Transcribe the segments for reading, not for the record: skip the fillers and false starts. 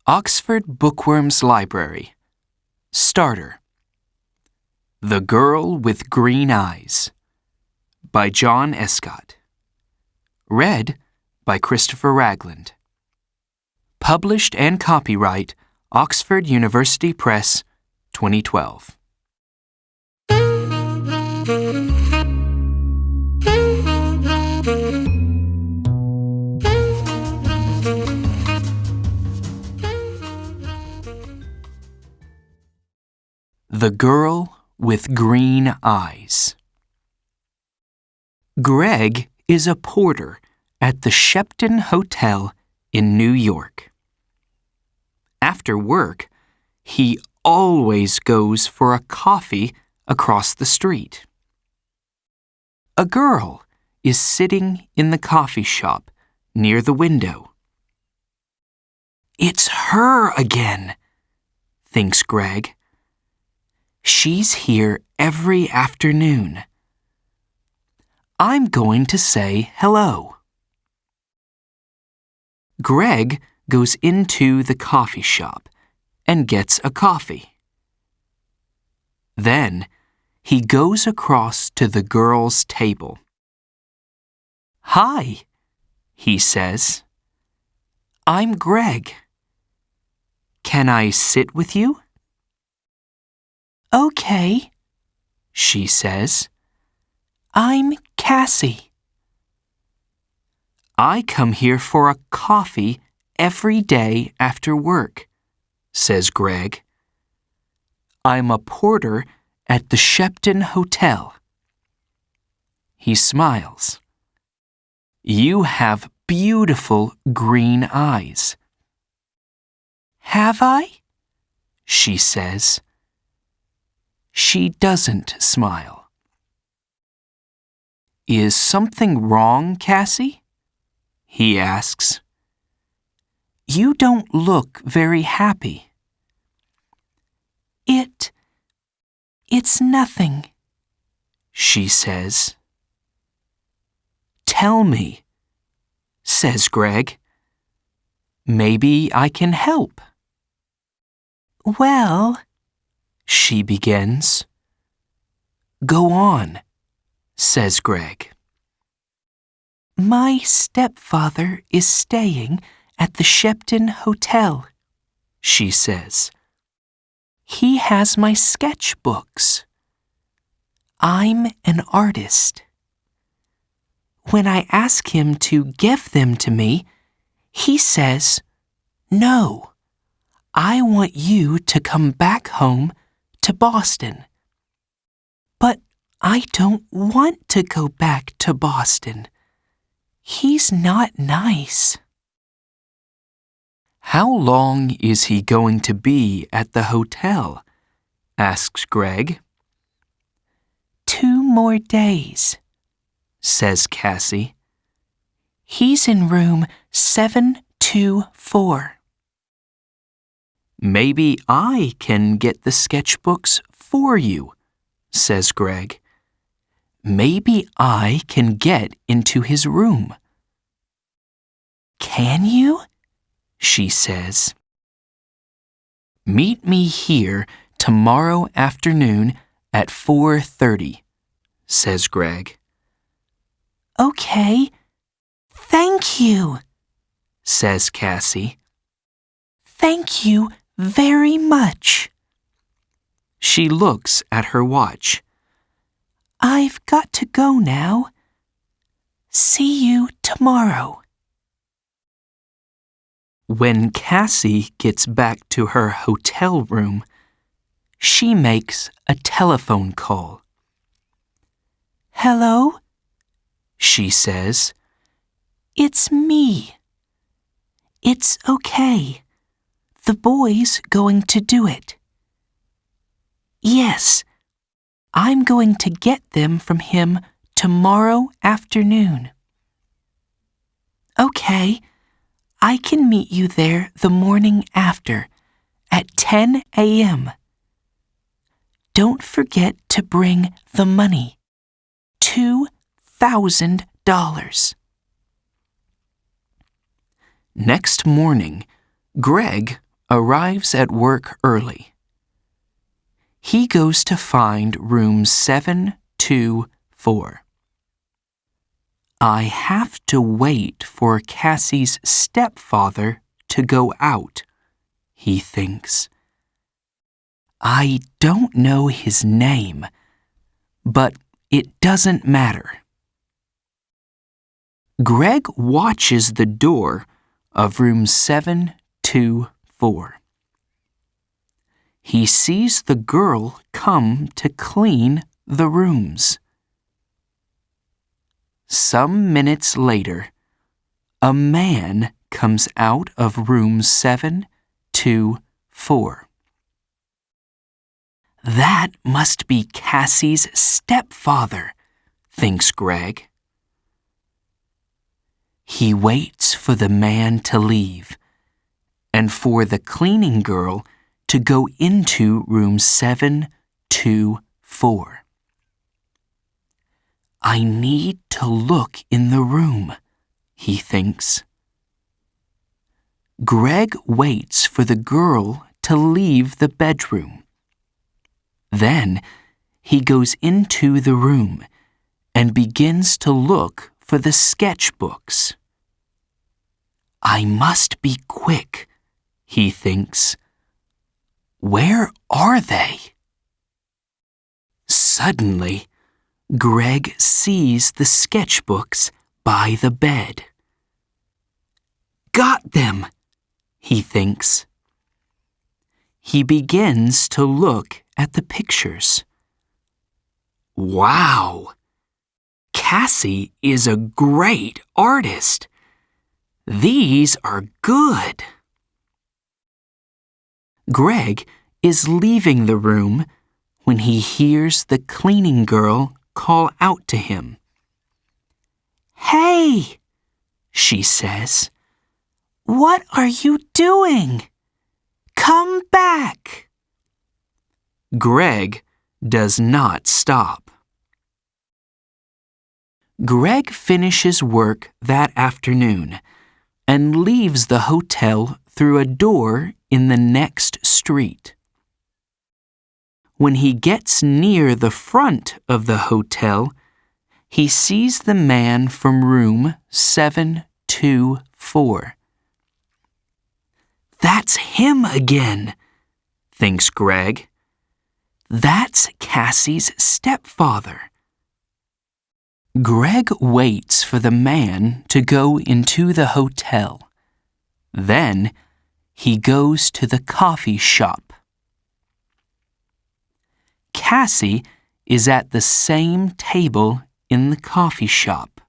Oxford Bookworm's Library. Starter. The Girl with Green Eyes by John Escott. Read by Christopher Ragland. Published and copyright Oxford University Press, 2012. The Girl with Green Eyes. Greg is a porter at the Shepton Hotel in New York. After work, he always goes for a coffee across the street. A girl is sitting in the coffee shop near the window. "It's her again," thinks Greg. "She's here every afternoon. I'm going to say hello." Greg goes into the coffee shop and gets a coffee. Then he goes across to the girl's table. "Hi," he says. "I'm Greg. Can I sit with you?" "Okay," she says. "I'm Cassie." "I come here for a coffee every day after work," says Greg. "I'm a porter at the Shepton Hotel." He smiles. "You have beautiful green eyes." "Have I?" she says. She doesn't smile. "Is something wrong, Cassie?" he asks. "You don't look very happy." It's nothing," she says. "Tell me," says Greg. "Maybe I can help." "Well," she begins. "Go on," says Greg. "My stepfather is staying at the Shepton Hotel," she says. "He has my sketchbooks. I'm an artist. When I ask him to give them to me, he says, 'No, I want you to come back home to Boston.' But I don't want to go back to Boston. He's not nice." "How long is he going to be at the hotel?" asks Greg. 2 more days, says Cassie. "He's in room 724. "Maybe I can get the sketchbooks for you," says Greg. "Maybe I can get into his room." "Can you?" she says. "Meet me here tomorrow afternoon at 4:30, says Greg. "Okay, thank you," says Cassie. "Thank you very much." She looks at her watch. "I've got to go now. See you tomorrow." When Cassie gets back to her hotel room, she makes a telephone call. "Hello?" she says. "It's me. It's okay. The boy's going to do it." "Yes, I'm going to get them from him tomorrow afternoon." "Okay, I can meet you there the morning after, at 10 a.m. Don't forget to bring the money, $2,000. Next morning, Greg arrives at work early. He goes to find room 724. I have to wait for Cassie's stepfather to go out, he thinks. I don't know his name, but it doesn't matter. Greg watches the door of room 724. He sees the girl come to clean the rooms. Some minutes later, a man comes out of room 724. That must be Cassie's stepfather, thinks Greg. He waits for the man to leave and for the cleaning girl to go into room 724. I need to look in the room, he thinks. Greg waits for the girl to leave the bedroom. Then he goes into the room and begins to look for the sketchbooks. I must be quick, he thinks. Where are they? Suddenly, Greg sees the sketchbooks by the bed. Got them, he thinks. He begins to look at the pictures. Wow! Cassie is a great artist. These are good. Greg is leaving the room when he hears the cleaning girl call out to him. Hey, she says, what are you doing? Come back. Greg does not stop. Greg finishes work that afternoon and leaves the hotel through a door in the next street. When he gets near the front of the hotel, he sees the man from room 724. That's him again, thinks Greg. That's Cassie's stepfather. Greg waits for the man to go into the hotel. Then he goes to the coffee shop. Cassie is at the same table in the coffee shop.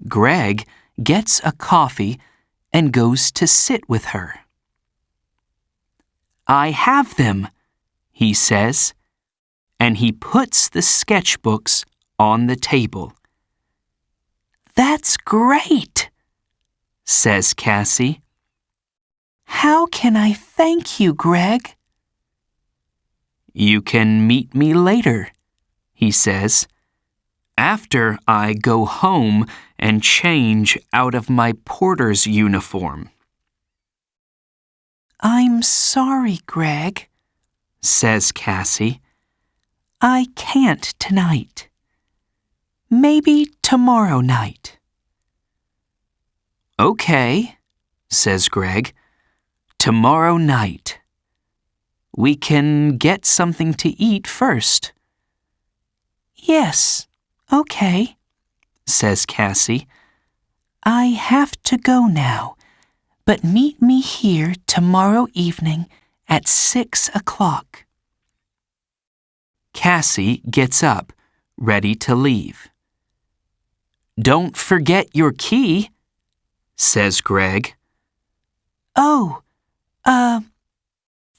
Greg gets a coffee and goes to sit with her. I have them, he says, and he puts the sketchbooks on the table. That's great, says Cassie. How can I thank you, Greg? You can meet me later, he says, after I go home and change out of my porter's uniform. I'm sorry, Greg, says Cassie. I can't tonight. Maybe tomorrow night. Okay, says Greg. Tomorrow night. We can get something to eat first. Yes, okay, says Cassie. I have to go now, but meet me here tomorrow evening at 6 o'clock. Cassie gets up, ready to leave. Don't forget your key, says Greg. Oh,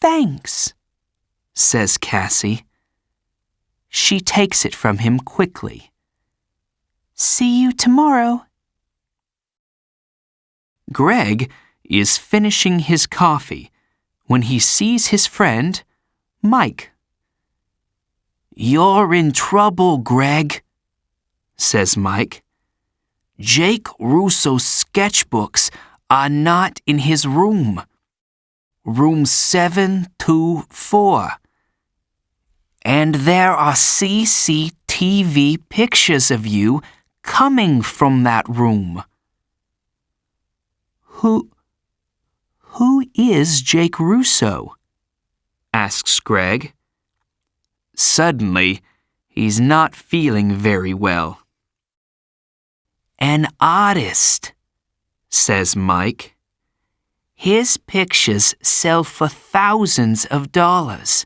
thanks, says Cassie. She takes it from him quickly. See you tomorrow. Greg is finishing his coffee when he sees his friend, Mike. You're in trouble, Greg, says Mike. Jake Russo's sketchbooks are not in his room. room 724. And there are CCTV pictures of you coming from that room. Who is Jake Russo? Asks Greg. Suddenly, he's not feeling very well. An artist, says Mike. His pictures sell for thousands of dollars,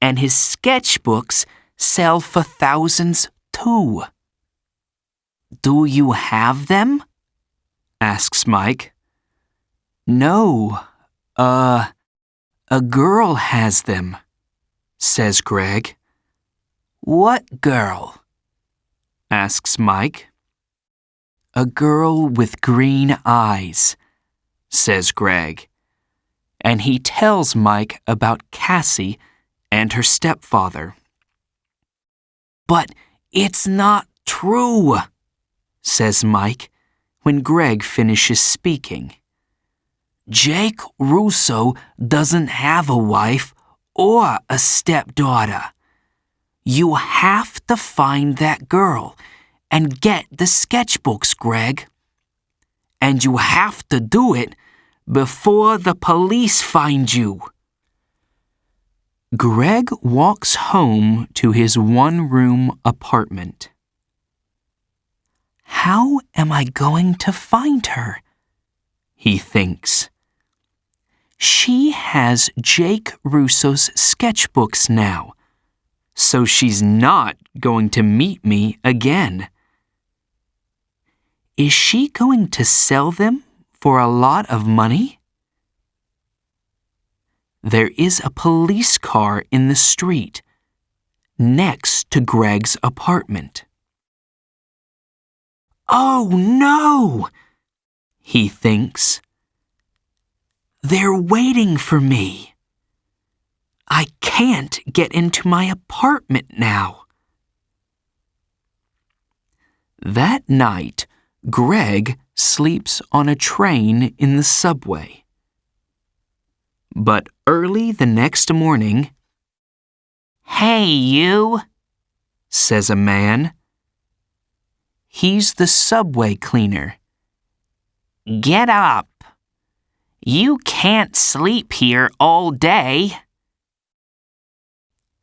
and his sketchbooks sell for thousands too. Do you have them? Asks Mike. No, a girl has them, says Greg. What girl? Asks Mike. A girl with green eyes, says Greg, and he tells Mike about Cassie and her stepfather. But it's not true, says Mike when Greg finishes speaking. Jake Russo doesn't have a wife or a stepdaughter. You have to find that girl and get the sketchbooks, Greg. And you have to do it before the police find you. Greg walks home to his one-room apartment. How am I going to find her? He thinks. She has Jake Russo's sketchbooks now, so she's not going to meet me again. Is she going to sell them for a lot of money? There is a police car in the street, next to Greg's apartment. Oh no! He thinks. They're waiting for me. I can't get into my apartment now. That night, Greg sleeps on a train in the subway. But early the next morning, "Hey, you," says a man. He's the subway cleaner. "Get up. You can't sleep here all day."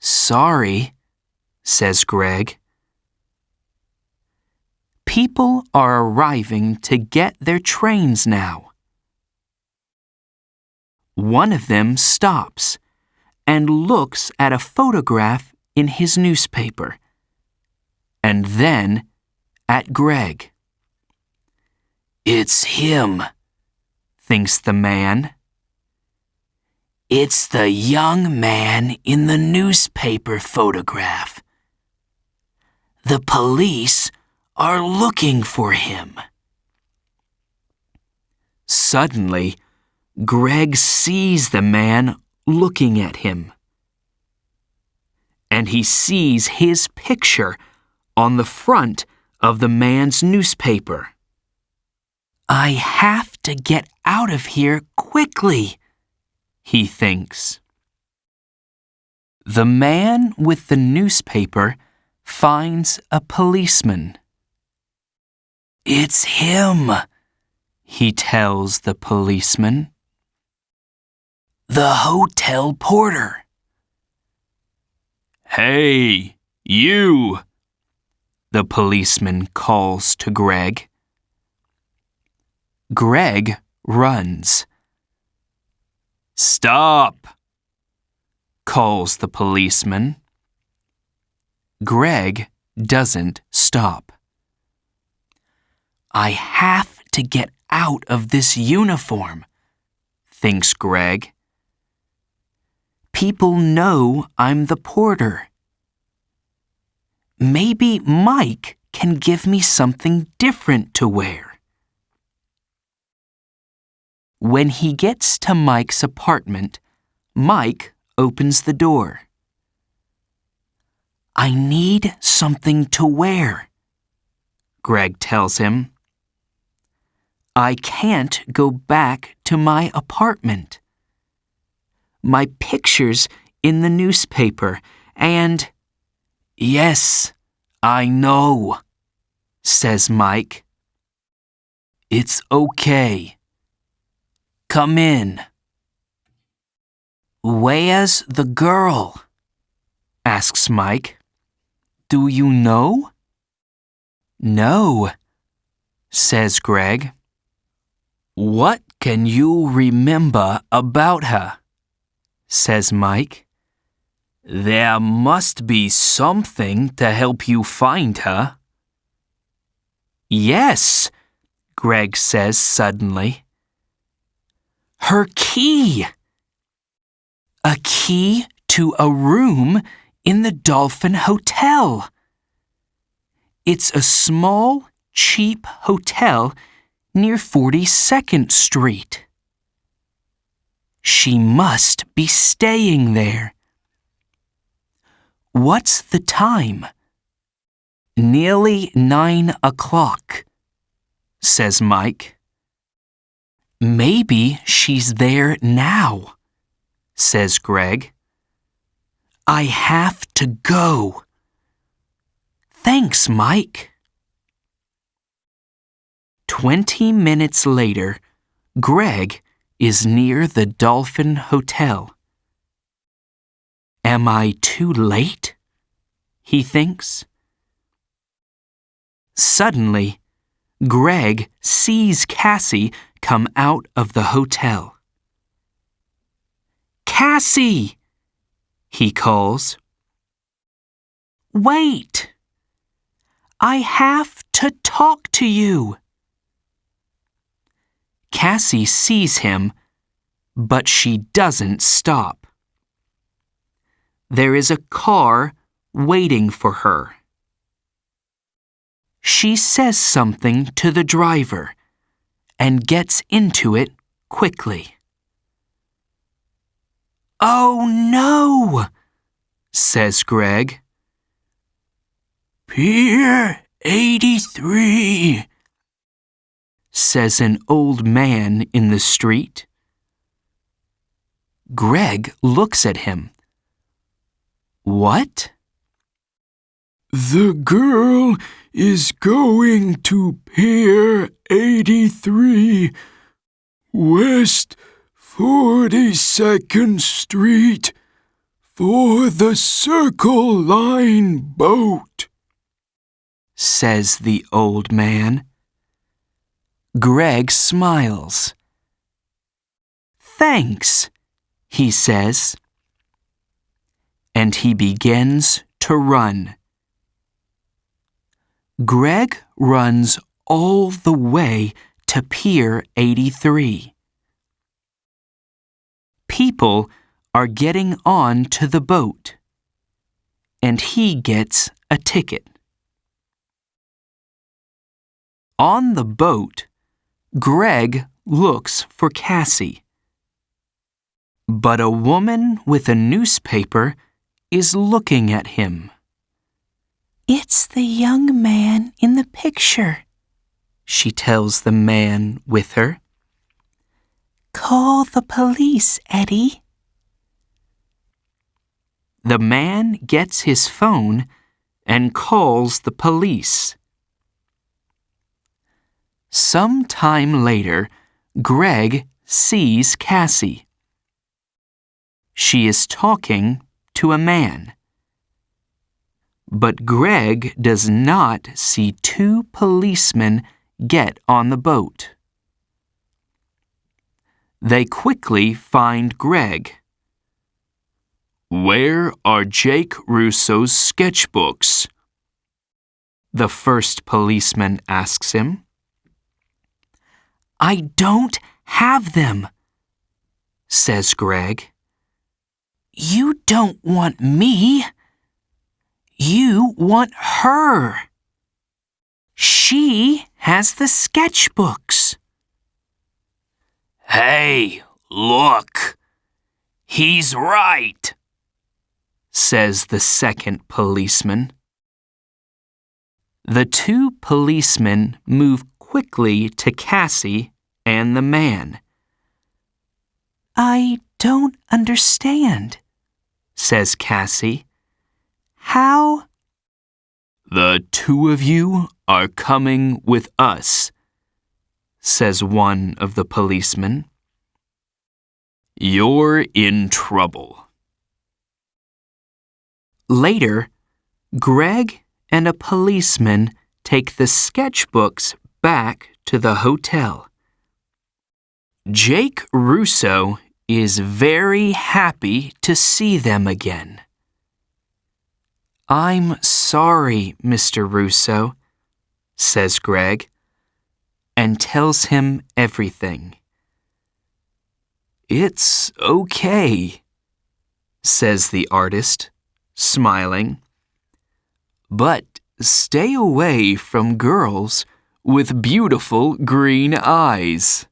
"Sorry," says Greg. People are arriving to get their trains now. One of them stops and looks at a photograph in his newspaper, and then at Greg. It's him, thinks the man. It's the young man in the newspaper photograph. The police are looking for him. Suddenly, Greg sees the man looking at him. And he sees his picture on the front of the man's newspaper. I have to get out of here quickly, he thinks. The man with the newspaper finds a policeman. It's him, he tells the policeman. The hotel porter. Hey, you, the policeman calls to Greg. Greg runs. Stop, calls the policeman. Greg doesn't stop. I have to get out of this uniform, thinks Greg. People know I'm the porter. Maybe Mike can give me something different to wear. When he gets to Mike's apartment, Mike opens the door. I need something to wear, Greg tells him. I can't go back to my apartment. my picture's in the newspaper, and—" "Yes, I know," says Mike. "It's okay. Come in." "Where's the girl?" asks Mike. "Do you know?" "No," says Greg. "What can you remember about her?" says Mike. "There must be something to help you find her." "Yes," Greg says suddenly. "Her key! A key to a room in the Dolphin Hotel. It's a small, cheap hotel near 42nd Street. She must be staying there." "What's the time?" "Nearly 9 o'clock, says Mike. "Maybe she's there now," says Greg. "I have to go." "Thanks, Mike." 20 minutes later, Greg is near the Dolphin Hotel. "Am I too late?" he thinks. Suddenly, Greg sees Cassie come out of the hotel. "Cassie!" he calls. "Wait! I have to talk to you." Cassie sees him, but she doesn't stop. There is a car waiting for her. She says something to the driver and gets into it quickly. "Oh no!" says Greg. "Pier 83, says an old man in the street. Greg looks at him. "What?" "The girl is going to Pier 83, West 42nd Street, for the Circle Line boat," says the old man. Greg smiles. "Thanks," he says. And he begins to run. Greg runs all the way to Pier 83. People are getting on to the boat, and he gets a ticket. On the boat, Greg looks for Cassie. But a woman with a newspaper is looking at him. "It's the young man in the picture," she tells the man with her. "Call the police, Eddie." The man gets his phone and calls the police. Some time later, Greg sees Cassie. She is talking to a man. But Greg does not see two policemen get on the boat. They quickly find Greg. "Where are Jake Russo's sketchbooks?" the first policeman asks him. "I don't have them," says Greg. "You don't want me. You want her. She has the sketchbooks." "Hey, look! He's right," says the second policeman. The two policemen move quickly to Cassie and the man. "I don't understand, says Cassie. How? The two of you are coming with us, says one of the policemen. You're in trouble. Later, Greg and a policeman take the sketchbooks back to the hotel. Jake Russo is very happy to see them again. I'm sorry, Mr. Russo, says Greg, and tells him everything. It's okay, says the artist, smiling. But stay away from girls with beautiful green eyes.